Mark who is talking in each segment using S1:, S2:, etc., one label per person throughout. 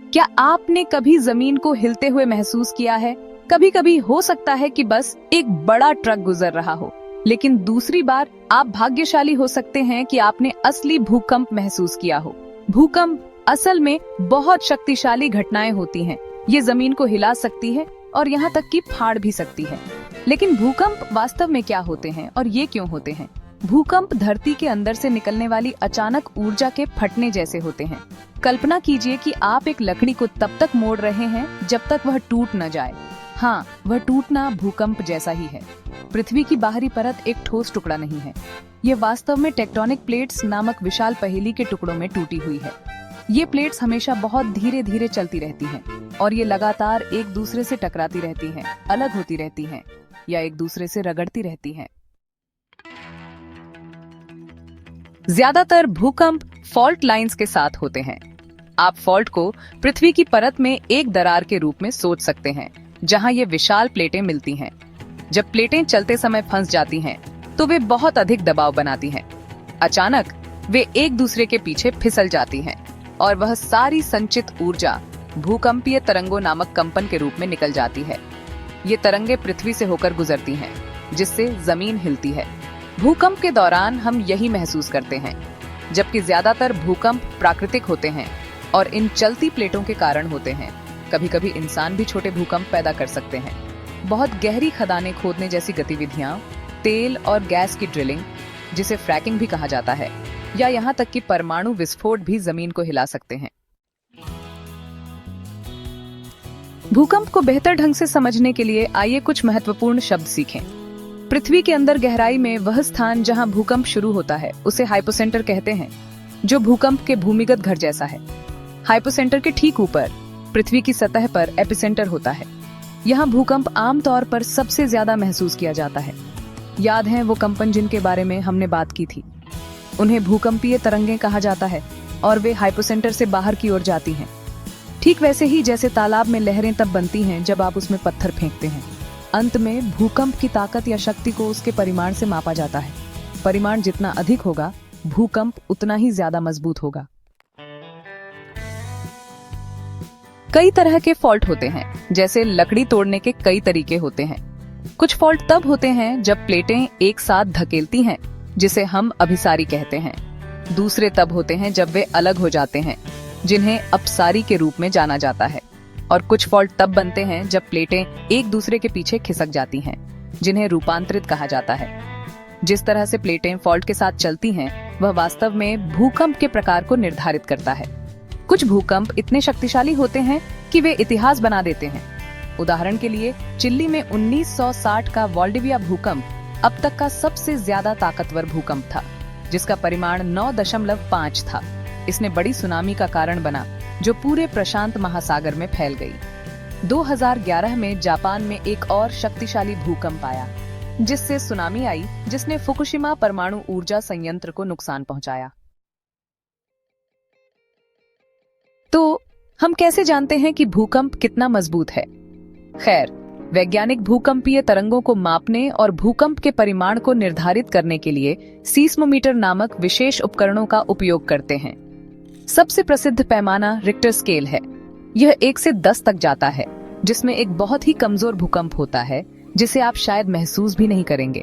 S1: क्या आपने कभी जमीन को हिलते हुए महसूस किया है? कभी कभी हो सकता है कि बस एक बड़ा ट्रक गुजर रहा हो, लेकिन दूसरी बार आप भाग्यशाली हो सकते हैं कि आपने असली भूकंप महसूस किया हो। भूकंप असल में बहुत शक्तिशाली घटनाएं होती हैं। ये जमीन को हिला सकती है और यहाँ तक कि फाड़ भी सकती है। लेकिन भूकंप वास्तव में क्या होते हैं और ये क्यों होते हैं? भूकंप धरती के अंदर से निकलने वाली अचानक ऊर्जा के फटने जैसे होते हैं। कल्पना कीजिए कि आप एक लकड़ी को तब तक मोड़ रहे हैं जब तक वह टूट न जाए। हाँ, वह टूटना भूकंप जैसा ही है। पृथ्वी की बाहरी परत एक ठोस टुकड़ा नहीं है। ये वास्तव में टेक्टोनिक प्लेट्स नामक विशाल पहेली के टुकड़ों में टूटी हुई है। ये प्लेट्स हमेशा बहुत धीरे धीरे चलती रहती हैं और ये लगातार एक दूसरे से टकराती रहती हैं, अलग होती रहती हैं या एक दूसरे से रगड़ती रहती हैं। ज्यादातर भूकंप फॉल्ट लाइंस के साथ होते हैं। आप फॉल्ट को पृथ्वी की परत में एक दरार के रूप में सोच सकते हैं, जहां ये विशाल प्लेटें मिलती हैं। जब प्लेटें चलते समय फंस जाती हैं, तो वे बहुत अधिक दबाव बनाती हैं। अचानक वे एक दूसरे के पीछे फिसल जाती हैं और वह सारी संचित ऊर्जा भूकंपीय तरंगों नामक कंपन के रूप में निकल जाती है। ये तरंगे पृथ्वी से होकर गुजरती हैं, जिससे जमीन हिलती है। भूकंप के दौरान हम यही महसूस करते हैं, जबकि ज्यादातर भूकंप प्राकृतिक होते हैं और इन चलती प्लेटों के कारण होते हैं। कभी कभी इंसान भी छोटे भूकंप पैदा कर सकते हैं। बहुत गहरी खदानें खोदने जैसी गतिविधियां, तेल और गैस की ड्रिलिंग, जिसे फ्रैकिंग भी कहा जाता है, या यहाँ तक कि परमाणु विस्फोट भी जमीन को हिला सकते हैं। भूकंप को बेहतर ढंग से समझने के लिए आइए कुछ महत्वपूर्ण शब्द सीखें। पृथ्वी के अंदर गहराई में वह स्थान जहां भूकंप शुरू होता है उसे हाइपोसेंटर कहते हैं, जो भूकंप के भूमिगत घर जैसा है। हाइपोसेंटर के ठीक ऊपर पृथ्वी की सतह पर एपिसेंटर होता है। यहाँ भूकंप आमतौर पर सबसे ज्यादा महसूस किया जाता है। याद है वो कंपन जिनके बारे में हमने बात की थी? उन्हें भूकंपीय तरंगें कहा जाता है और वे हाइपोसेंटर से बाहर की ओर जाती हैं। ठीक वैसे ही जैसे तालाब में लहरें तब बनती हैं जब आप उसमें पत्थर फेंकते हैं। अंत में भूकंप की ताकत या शक्ति को उसके परिमाण से मापा जाता है। परिमाण जितना अधिक होगा, भूकंप उतना ही ज्यादा मजबूत होगा। कई तरह के फॉल्ट होते हैं, जैसे लकड़ी तोड़ने के कई तरीके होते हैं। कुछ फॉल्ट तब होते हैं जब प्लेटें एक साथ धकेलती हैं, जिसे हम अभिसारी कहते हैं। दूसरे तब होते हैं जब वे अलग हो जाते हैं, जिन्हें अपसारी के रूप में जाना जाता है। और कुछ फॉल्ट तब बनते हैं जब प्लेटें एक दूसरे के पीछे खिसक जाती हैं, जिन्हें रूपांतरित कहा जाता है। जिस तरह से प्लेटें फॉल्ट के साथ चलती हैं, वह वास्तव में भूकंप के प्रकार को निर्धारित करता है। कुछ भूकंप इतने शक्तिशाली होते हैं कि वे इतिहास बना देते हैं। उदाहरण के लिए चिली में 1960 का वाल्डिविया भूकंप अब तक का सबसे ज्यादा ताकतवर भूकंप था, जिसका परिमाण 9.5 था। इसने बड़ी सुनामी का कारण बना, जो पूरे प्रशांत महासागर में फैल गई। 2011 में जापान में एक और शक्तिशाली भूकंप आया, जिससे सुनामी आई, जिसने फुकुशिमा परमाणु ऊर्जा संयंत्र को नुकसान पहुंचाया। तो हम कैसे जानते हैं कि भूकंप कितना मजबूत है? खैर, वैज्ञानिक भूकंपीय तरंगों को मापने और भूकंप के परिमाण को निर्धारित करने के लिए सीस्मोमीटर नामक विशेष उपकरणों का उपयोग करते हैं। सबसे प्रसिद्ध पैमाना रिक्टर स्केल है। यह 1 से 10 तक जाता है, जिसमें एक बहुत ही कमजोर भूकंप होता है, जिसे आप शायद महसूस भी नहीं करेंगे,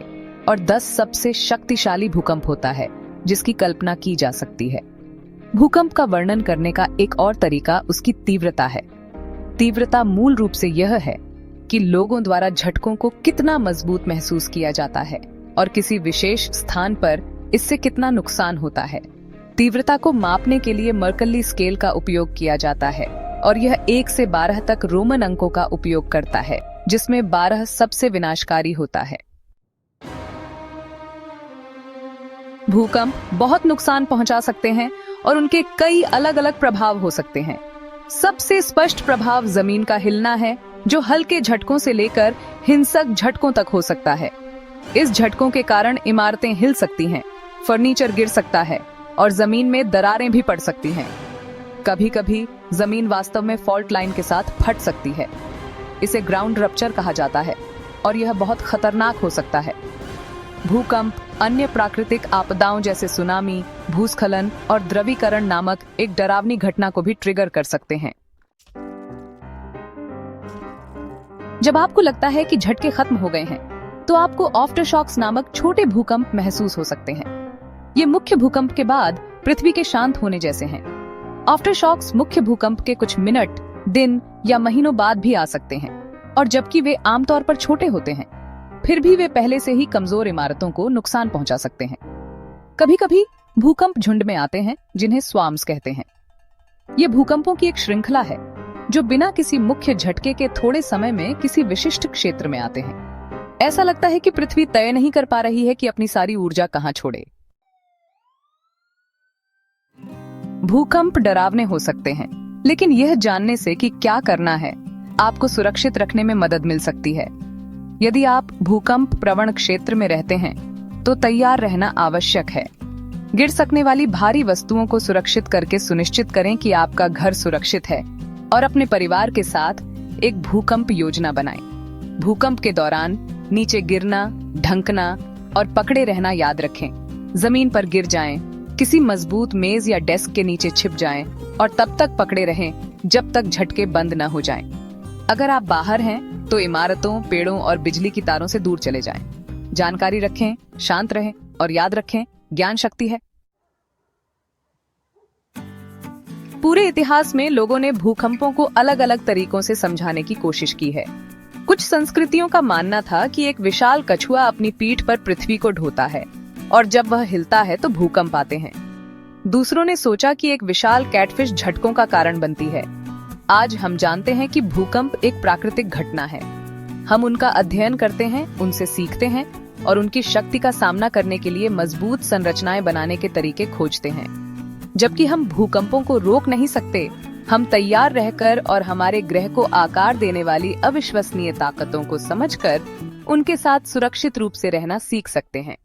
S1: और 10 सबसे शक्तिशाली भूकंप होता है, जिसकी कल्पना की जा सकती है। भूकंप का वर्णन करने का एक और तरीका उसकी तीव्रता है। तीव्रता मूल रूप से यह है कि लोगों द्वारा झटकों को कितना मजबूत महसूस किया जाता है और किसी विशेष स्थान पर इससे कितना नुकसान होता है। तीव्रता को मापने के लिए मर्कल्ली स्केल का उपयोग किया जाता है और यह 1 से 12 तक रोमन अंकों का उपयोग करता है, जिसमें 12 सबसे विनाशकारी होता है। भूकंप बहुत नुकसान पहुंचा सकते हैं और उनके कई अलग अलग प्रभाव हो सकते हैं। सबसे स्पष्ट प्रभाव जमीन का हिलना है, जो हल्के झटकों से लेकर हिंसक झटकों तक हो सकता है। इस झटकों के कारण इमारतें हिल सकती हैं, फर्नीचर गिर सकता है और जमीन में दरारें भी पड़ सकती हैं। कभी कभी जमीन वास्तव में फॉल्ट लाइन के साथ फट सकती है। इसे ग्राउंड रप्चर कहा जाता है और यह बहुत खतरनाक हो सकता है। भूकंप अन्य प्राकृतिक आपदाओं जैसे सुनामी, भूस्खलन और द्रवीकरण नामक एक डरावनी घटना को भी ट्रिगर कर सकते हैं। जब आपको लगता है कि झटके खत्म हो गए हैं, तो आपको आफ्टर शॉक्स नामक छोटे भूकंप महसूस हो सकते हैं। ये मुख्य भूकंप के बाद पृथ्वी के शांत होने जैसे हैं। आफ्टर शॉक्स मुख्य भूकंप के कुछ मिनट, दिन या महीनों बाद भी आ सकते हैं, और जबकि वे आमतौर पर छोटे होते हैं, फिर भी वे पहले से ही कमजोर इमारतों को नुकसान पहुंचा सकते हैं। कभी-कभी भूकंप झुंड में आते हैं, जिन्हें स्वार्म्स कहते हैं। ये भूकंपों की एक श्रृंखला है जो बिना किसी मुख्य झटके के थोड़े समय में किसी विशिष्ट क्षेत्र में आते हैं। ऐसा लगता है कि पृथ्वी तय नहीं कर पा रही है कि अपनी सारी ऊर्जा कहां छोड़े। भूकंप डरावने हो सकते हैं, लेकिन यह जानने से कि क्या करना है, आपको सुरक्षित रखने में मदद मिल सकती है। यदि आप भूकंप प्रवण क्षेत्र में रहते हैं, तो तैयार रहना आवश्यक है। गिर सकने वाली भारी वस्तुओं को सुरक्षित करके सुनिश्चित करें कि आपका घर सुरक्षित है, और अपने परिवार के साथ एक भूकंप योजना बनाएं। भूकंप के दौरान नीचे गिरना, ढंकना और पकड़े रहना याद रखें। जमीन पर गिर जाएं, किसी मजबूत मेज या डेस्क के नीचे छिप जाएं और तब तक पकड़े रहें जब तक झटके बंद न हो जाएं। अगर आप बाहर हैं, तो इमारतों, पेड़ों और बिजली की तारों से दूर चले जाएं। जानकारी रखें, शांत रहें और याद रखें, ज्ञान शक्ति है। पूरे इतिहास में लोगों ने भूकंपों को अलग अलग तरीकों से समझाने की कोशिश की है। कुछ संस्कृतियों का मानना था कि एक विशाल कछुआ अपनी पीठ पर पृथ्वी को ढोता है, और जब वह हिलता है तो भूकंप आते हैं। दूसरों ने सोचा कि एक विशाल कैटफिश झटकों का कारण बनती है। आज हम जानते हैं कि भूकंप एक प्राकृतिक घटना है। हम उनका अध्ययन करते हैं, उनसे सीखते हैं और उनकी शक्ति का सामना करने के लिए मजबूत संरचनाएं बनाने के तरीके खोजते हैं। जबकि हम भूकंपों को रोक नहीं सकते, हम तैयार रहकर और हमारे ग्रह को आकार देने वाली अविश्वसनीय ताकतों को समझकर उनके साथ सुरक्षित रूप से रहना सीख सकते हैं।